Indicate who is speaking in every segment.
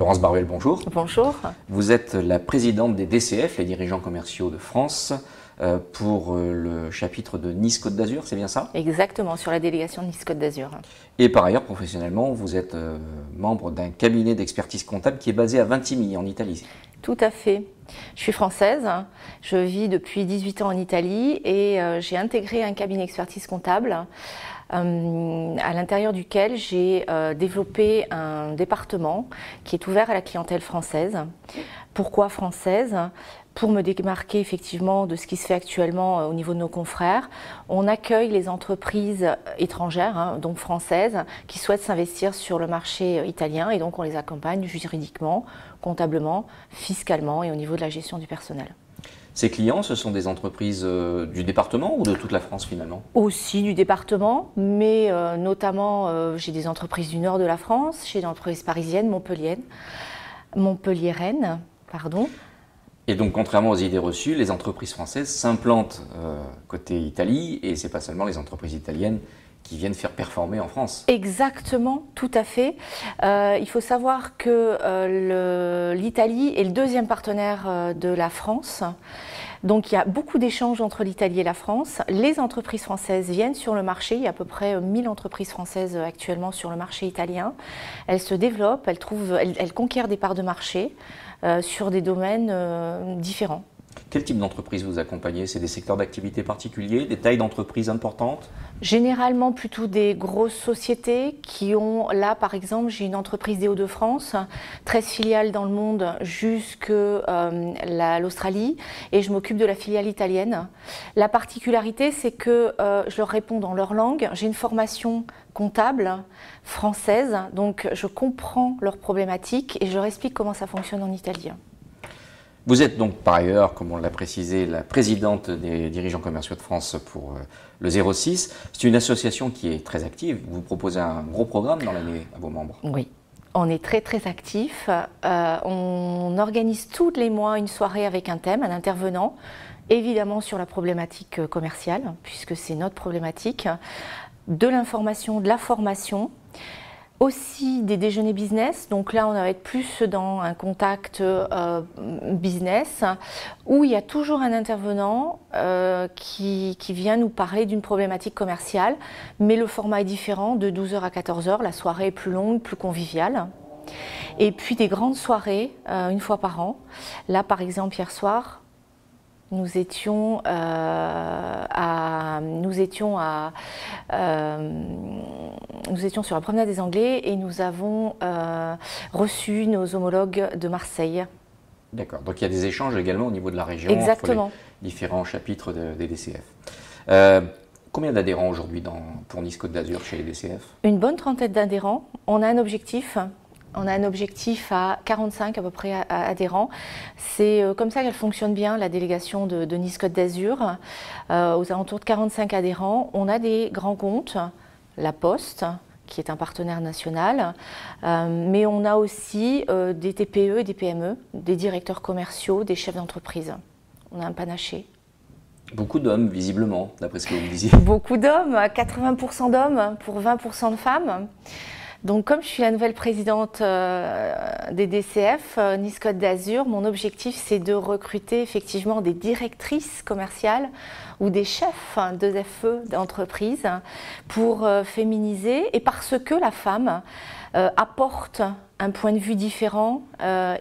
Speaker 1: Laurence Baruel, bonjour.
Speaker 2: Bonjour.
Speaker 1: Vous êtes la présidente des DCF, les dirigeants commerciaux de France, pour le chapitre de Nice-Côte d'Azur, c'est bien ça?
Speaker 2: Exactement, sur la délégation de Nice-Côte d'Azur.
Speaker 1: Et par ailleurs, professionnellement, vous êtes membre d'un cabinet d'expertise comptable qui est basé à Vintimille, en Italie.
Speaker 2: Tout à fait. Je suis française, je vis depuis 18 ans en Italie et j'ai intégré un cabinet d'expertise comptable à l'intérieur duquel j'ai développé un département qui est ouvert à la clientèle française. Pourquoi française ? Pour me démarquer effectivement de ce qui se fait actuellement au niveau de nos confrères, on accueille les entreprises étrangères, donc françaises, qui souhaitent s'investir sur le marché italien et donc on les accompagne juridiquement, comptablement, fiscalement et au niveau de la gestion du personnel.
Speaker 1: Ces clients, ce sont des entreprises du département ou de toute la France finalement?
Speaker 2: Aussi du département, mais notamment j'ai des entreprises du nord de la France, j'ai des entreprises parisiennes, montpelliéraines, pardon.
Speaker 1: Et donc, contrairement aux idées reçues, les entreprises françaises s'implantent côté Italie, et ce n'est pas seulement les entreprises italiennes qui viennent faire performer en France.
Speaker 2: Exactement, tout à fait. Il faut savoir que l'Italie est le deuxième partenaire de la France. Donc il y a beaucoup d'échanges entre l'Italie et la France. Les entreprises françaises viennent sur le marché. Il y a à peu près 1000 entreprises françaises actuellement sur le marché italien. Elles se développent, elles conquièrent des parts de marché sur des domaines différents.
Speaker 1: Quel type d'entreprise vous accompagnez? C'est des secteurs d'activité particuliers, des tailles d'entreprises importantes?
Speaker 2: Généralement plutôt des grosses sociétés qui ont, là par exemple, j'ai une entreprise des Hauts-de-France, 13 filiales dans le monde jusqu'à l'Australie et je m'occupe de la filiale italienne. La particularité, c'est que je leur réponds dans leur langue. J'ai une formation comptable française, donc je comprends leurs problématiques et je leur explique comment ça fonctionne en italien.
Speaker 1: Vous êtes donc par ailleurs, comme on l'a précisé, la présidente des dirigeants commerciaux de France pour le 06. C'est une association qui est très active. Vous proposez un gros programme dans l'année à vos membres.
Speaker 2: Oui, on est très actifs. On organise tous les mois une soirée avec un thème, un intervenant, évidemment sur la problématique commerciale, puisque c'est notre problématique, de l'information, de la formation. Aussi des déjeuners business, donc là on va être plus dans un contact business où il y a toujours un intervenant qui vient nous parler d'une problématique commerciale, mais le format est différent, de 12h à 14h, la soirée est plus longue, plus conviviale. Et puis des grandes soirées, une fois par an. Là par exemple hier soir, nous étions sur la promenade des Anglais et nous avons reçu nos homologues de Marseille.
Speaker 1: D'accord, donc il y a des échanges également au niveau de la région.
Speaker 2: Exactement.
Speaker 1: Entre les différents chapitres des DCF. Combien d'adhérents aujourd'hui pour Nice-Côte d'Azur chez les DCF?
Speaker 2: Une bonne trentaine d'adhérents. On a un objectif. On a un objectif à 45 à peu près adhérents. C'est comme ça qu'elle fonctionne bien, la délégation de Nice-Côte d'Azur. Aux alentours de 45 adhérents. On a des grands comptes, La Poste, qui est un partenaire national, mais on a aussi des TPE et des PME, des directeurs commerciaux, des chefs d'entreprise. On a un panaché.
Speaker 1: Beaucoup d'hommes, visiblement, d'après ce que vous me disiez.
Speaker 2: Beaucoup d'hommes, 80% d'hommes pour 20% de femmes. Donc comme je suis la nouvelle présidente des DCF, Nice-Côte d'Azur, mon objectif c'est de recruter effectivement des directrices commerciales ou des chefs de FE d'entreprise pour féminiser et parce que la femme apporte un point de vue différent,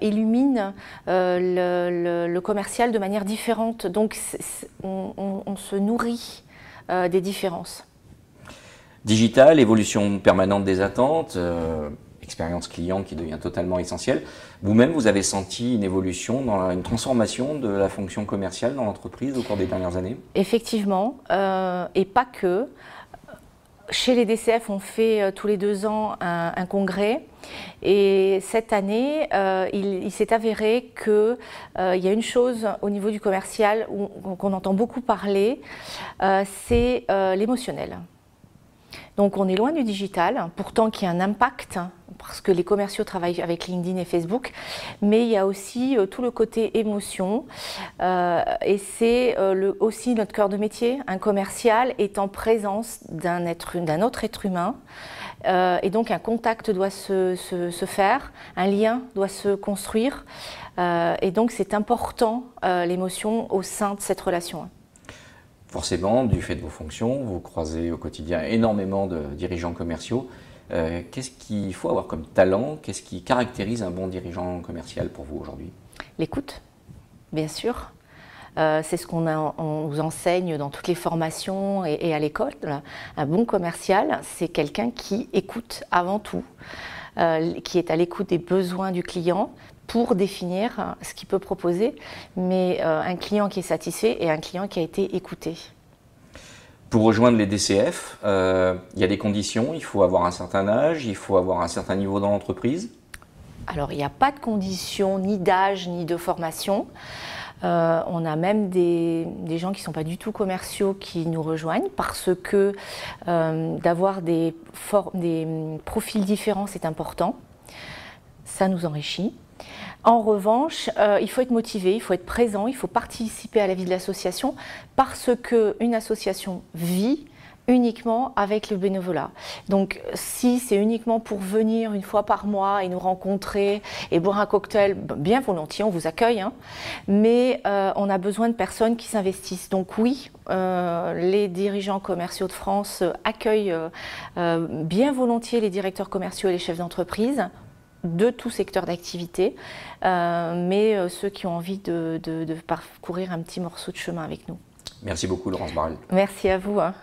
Speaker 2: illumine le commercial de manière différente. Donc on se nourrit des différences.
Speaker 1: Digital, évolution permanente des attentes, expérience client qui devient totalement essentielle. Vous-même, vous avez senti une évolution, une transformation de la fonction commerciale dans l'entreprise au cours des dernières années?
Speaker 2: Effectivement, et pas que. Chez les DCF, on fait tous les 2 ans un congrès et cette année, il s'est avéré qu'il y a une chose au niveau du commercial qu'on entend beaucoup parler, c'est l'émotionnel. Donc on est loin du digital, pourtant qui a un impact parce que les commerciaux travaillent avec LinkedIn et Facebook, mais il y a aussi tout le côté émotion, et c'est aussi notre cœur de métier. Un commercial est en présence d'un autre être humain, et donc un contact doit se faire, un lien doit se construire, et donc c'est important l'émotion au sein de cette relation.
Speaker 1: Forcément, du fait de vos fonctions, vous croisez au quotidien énormément de dirigeants commerciaux. Qu'est-ce qu'il faut avoir comme talent? Qu'est-ce qui caractérise un bon dirigeant commercial pour vous aujourd'hui?
Speaker 2: L'écoute, bien sûr. C'est ce on nous enseigne dans toutes les formations et à l'école. Un bon commercial, c'est quelqu'un qui écoute avant tout, qui est à l'écoute des besoins du client pour définir ce qu'il peut proposer, mais un client qui est satisfait et un client qui a été écouté.
Speaker 1: Pour rejoindre les DCF, il y a des conditions, il faut avoir un certain âge, il faut avoir un certain niveau dans l'entreprise.
Speaker 2: Alors il n'y a pas de conditions, ni d'âge, ni de formation. On a même des gens qui ne sont pas du tout commerciaux qui nous rejoignent parce que d'avoir des profils différents, c'est important. Ça nous enrichit. En revanche, il faut être motivé, il faut être présent, il faut participer à la vie de l'association parce qu'une association vit uniquement avec le bénévolat. Donc si c'est uniquement pour venir une fois par mois et nous rencontrer et boire un cocktail, bien volontiers, on vous accueille, hein, mais on a besoin de personnes qui s'investissent. Donc oui, les dirigeants commerciaux de France accueillent bien volontiers les directeurs commerciaux et les chefs d'entreprise de tout secteur d'activité, mais ceux qui ont envie de parcourir un petit morceau de chemin avec nous.
Speaker 1: Merci beaucoup Laurence Barrel.
Speaker 2: Merci à vous. Hein.